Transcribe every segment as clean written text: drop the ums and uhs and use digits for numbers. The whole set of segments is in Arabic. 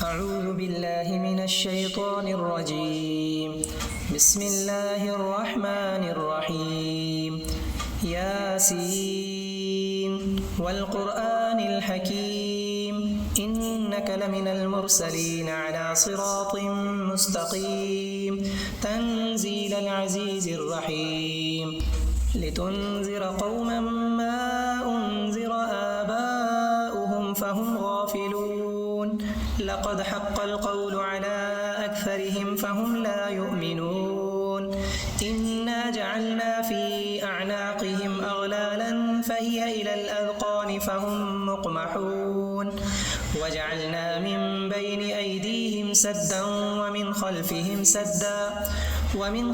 أعوذ بالله من الشيطان الرجيم. بسم الله الرحمن الرحيم. ياسين والقرآن الحكيم إنك لمن المرسلين على صراط مستقيم تنزيل العزيز الرحيم لتنذر قوما ما أنذر آباؤهم فهم غافلون لقد حق القول على أكثرهم فهم لا يؤمنون إنا جعلنا في أعناقهم أغلالا فهي إلى الأذقان فهم مقمحون وجعلنا من بين أيديهم سدا ومن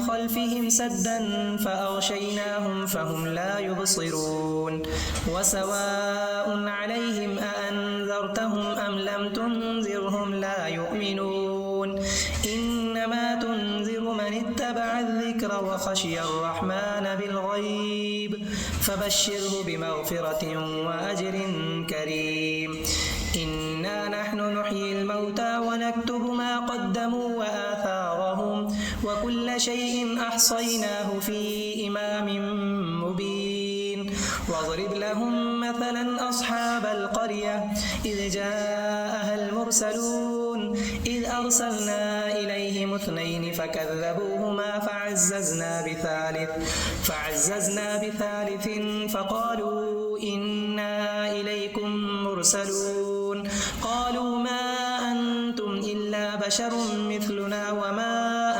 خلفهم سدا فأغشيناهم فهم لا يبصرون وسواء عليهم أأنذرتهم أم لم تنذرهم لا يؤمنون إنما تنذر من اتبع الذكر وخشي الرحمن بالغيب فبشره بمغفرة وأجر كريم إنا نحن نحيي الموتى ونكتب ما قدموا وآثارهم وكل شيء أحصيناه في إمام مبين واضرب لهم مثلا أصحاب القرية إذ جاءها المرسلون إذ أرسلنا إليهم 2 فكذبوهما فعززنا بثالث فقالوا إنا إليكم مرسلون قالوا ما أنتم إلا بشر مثلنا وما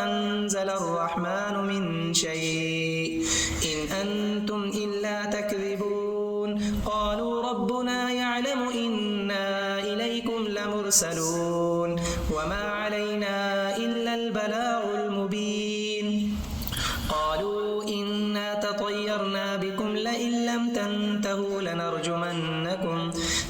أنزل الرحمن من شيء إن أنتم إلا تكذبون قالوا ربنا يعلم إنا إليكم لمرسلون وما علينا إلا البلاغ المبين قالوا إنا تطيرنا بكم لئن لم تنتهوا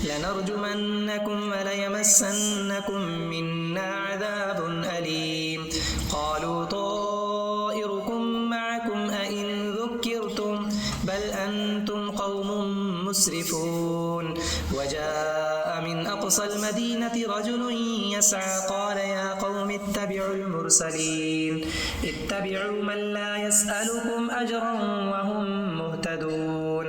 لنرجمنكم وليمسنكم منا عذاب أليم قالوا طائركم معكم أئن ذكرتم بل أنتم قوم مسرفون وجاء من أقصى المدينة رجل يسعى قال يا قوم اتبعوا المرسلين اتبعوا من لا يسألكم أجرا وهم مهتدون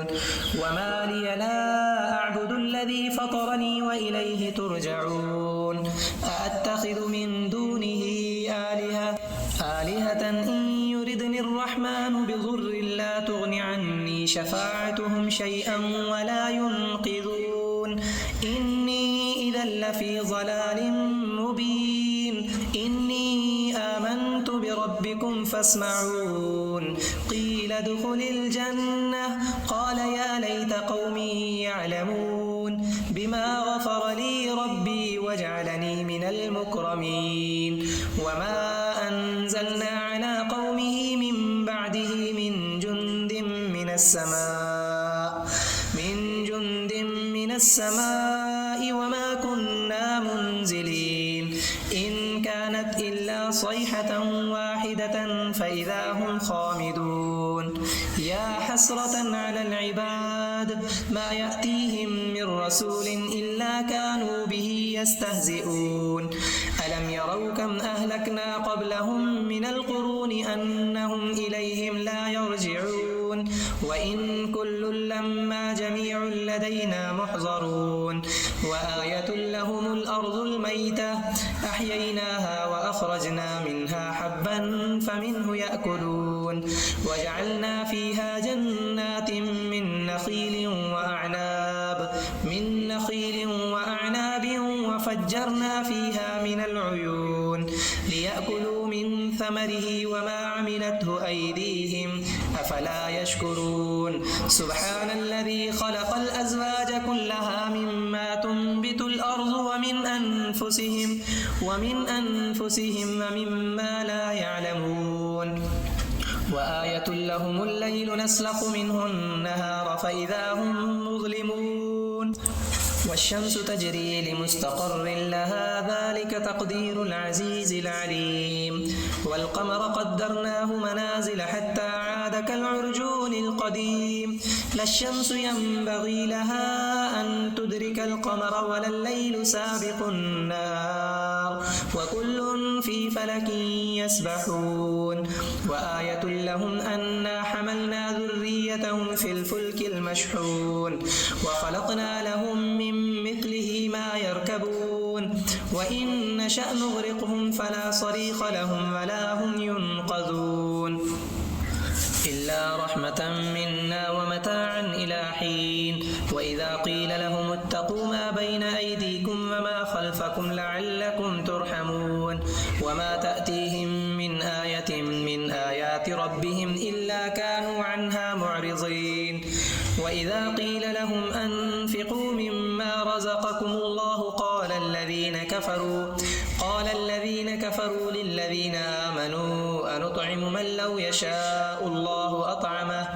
وما لي لا أعبد الذي فطرني وإليه ترجعون أأتخذ من دونه آلهة إن يردني الرحمن بضر لا تغن عني شفاعتهم شيئا ولا ينقذون إني إذا لفي ضلال مبين إني آمنت بربكم فاسمعون قيل ادخل الجنة قال يا ليت قومي يعلمون بما غفر لي ربي وجعلني من المكرمين وما أنزلنا على قومه من بعده من جند من السماء وما كنا منزلين إن كانت إلا صيحة واحدة فإذا هم خامدون يا حسرة على العباد ما يأتيهم من رسول إلا كانوا به يستهزئون ألم يروا كم أهلكنا قبلهم من القرون أنهم إليهم لا يرجعون وإن كل لما جميع لدينا محضرون وآية لهم الأرض الميتة أحييناها وأخرجنا منها حبا فمنه يأكلون وجعلنا فيها جنات من نخيل وأعناب وفجرنا فيها من العيون ليأكلوا من ثمره وما عملته أيديهم أفلا يشكرون سبحان الذي خلق الأزواج كلها مما تنبت الأرض ومن أنفسهم ومما لا يعلمون وآية لهم الليل نسلخ منه النهار فإذا هم مظلمون والشمس تجري لمستقر لها ذلك تقدير العزيز العليم والقمر قدرناه منازل حتى عاد كالعرجون القديم لا الشمس ينبغي لها أن تدرك القمر ولا الليل سابق النهار وكل في فلك يسبحون وآية لهم أنا حملنا ذريتهم في الفلك المشحون وخلقنا لهم من مثله ما يركبون وإن نشأ نغرقهم فلا صريخ لهم ولا هم ينقذون إلا رحمة منا ومتاعا إلى حين وإذا قيل لهم اتقوا ما بين أيديكم وما خلفكم لعلكم ترحمون وما تأتيهم من آية من آيات ربهم إلا كانوا عنها معرضين وإذا قيل لهم أنفقوا مما رزقكم الله قال الذين كفروا للذين آمنوا أنطعم من لو يشاء الله أطعمه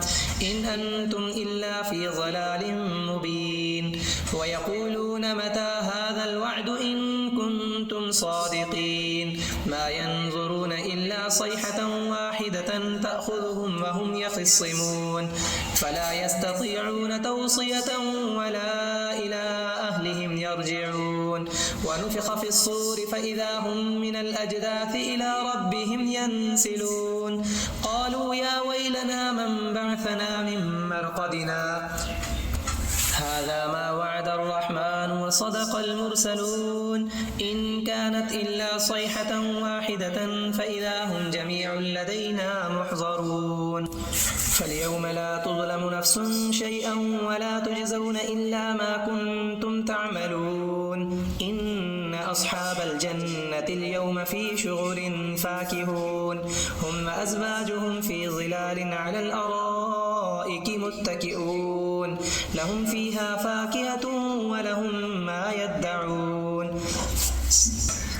إن أنتم إلا في ضلال مبين ويقولون متى هذا الوعد إن كنتم صادقين ما ينظرون إلا صيحة واحدة تأخذهم وهم يخصمون فلا يستطيعون توصية ولا إلى أهلهم يرجعون ونفخ في الصور فإذا هم من الأجداث إلى ربهم ينسلون قالوا يا ويلنا من بعثنا من مرقدنا هذا ما وعد الرحمن وصدق المرسلون إن كانت إلا صيحة واحدة فإذا هم جميع لدينا محضرون فاليوم لا تظلم نفس شيئا ولا تجزون إلا ما كنتم تعملون إن أصحاب الجنة اليوم في شغل فاكهون هم وأزواجهم في ظلال على الأرائك متكئون لهم فيها فاكهة ولهم ما يدعون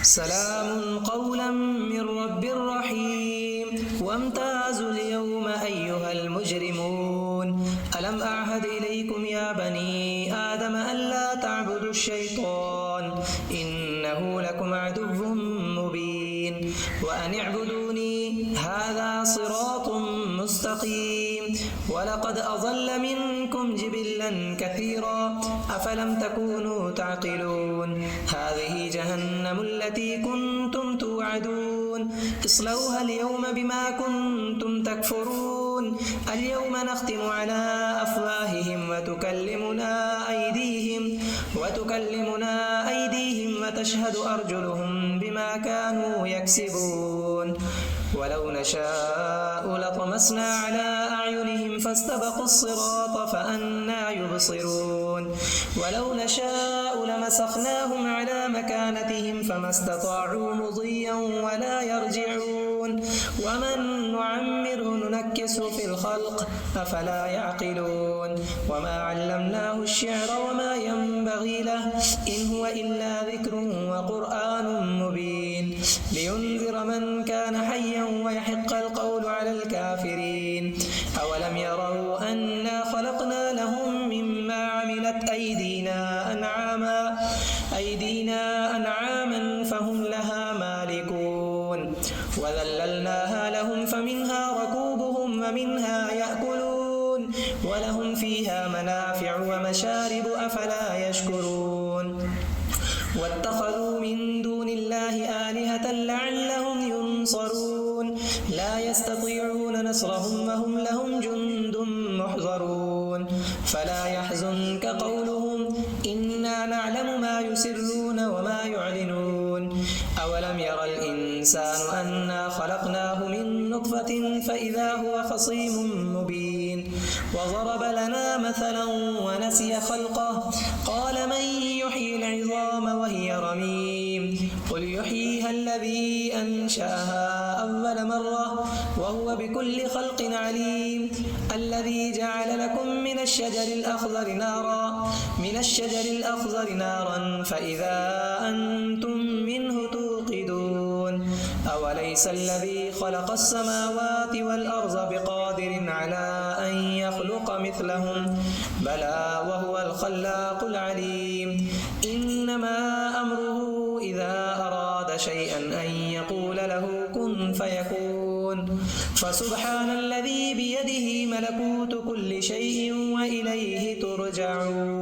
سلام قولا من رب رحيم وامتازوا اليوم أيها المجرمون ألم أعهد إليكم يا بني آدم ألا تعبدوا الشيطان إنه لكم عدو مبين وأن اعبدوني هذا صراط مستقيم ولقد أضل منكم جبلا كثيرا أفلم تكونوا تعقلون هذه جهنم التي كنتم توعدون اصلوها اليوم بما كنتم تكفرون اليوم نختم على أفواههم وتكلمنا أيديهم وتشهد أرجلهم بما كانوا يكسبون ولو نشاء لطمسنا على أعينهم فاستبقوا الصراط فأنى يبصرون ولو نشاء لمسخناهم على مكانتهم فما استطاعوا مضيا ولا يرجعون ومن نعمره ننكسه في الخلق أفلا يعقلون وما علمناه الشعر وما ينبغي له إن هو إلا ذكر وقرآن مبين لينذر من كان حيا ويحق القول على الكافرين أولم يروا أنا خلقنا لهم مما عملت أيدينا أنعاما فهم لها مالكون وذللناها لهم فمنها ركوبهم ومنها يأكلون ولهم فيها منافع ومشارب أفلا يشكرون واتخذوا من دون الله آلهة لعلهم ينصرون لا يستطيعون نصرهم وهم لهم جند محضرون فلا يحزنك قولهم إنا نعلم ما يسرون وما يعلنون أولم ير الإنسان أنا خلقناه من نطفة فإذا هو خصيم مبين وضرب لنا مثلا ونسي خلقه قال من يحيي العظام وهي رميم قل يحييها الذي أنشأها أول مرة وهو بكل خلق عليم الذي جعل لكم من الشجر الأخضر نارا فإذا أنتم منه توقدون أوليس الذي خلق السماوات والأرض بقادر على أن يخلق مثلهم بلى وهو الخلاق العليم إنما أمره إذا أراد شيئا أن يقول له كن فيكون فسبحان الذي بيده ملكوت كل شيء وإليه ترجعون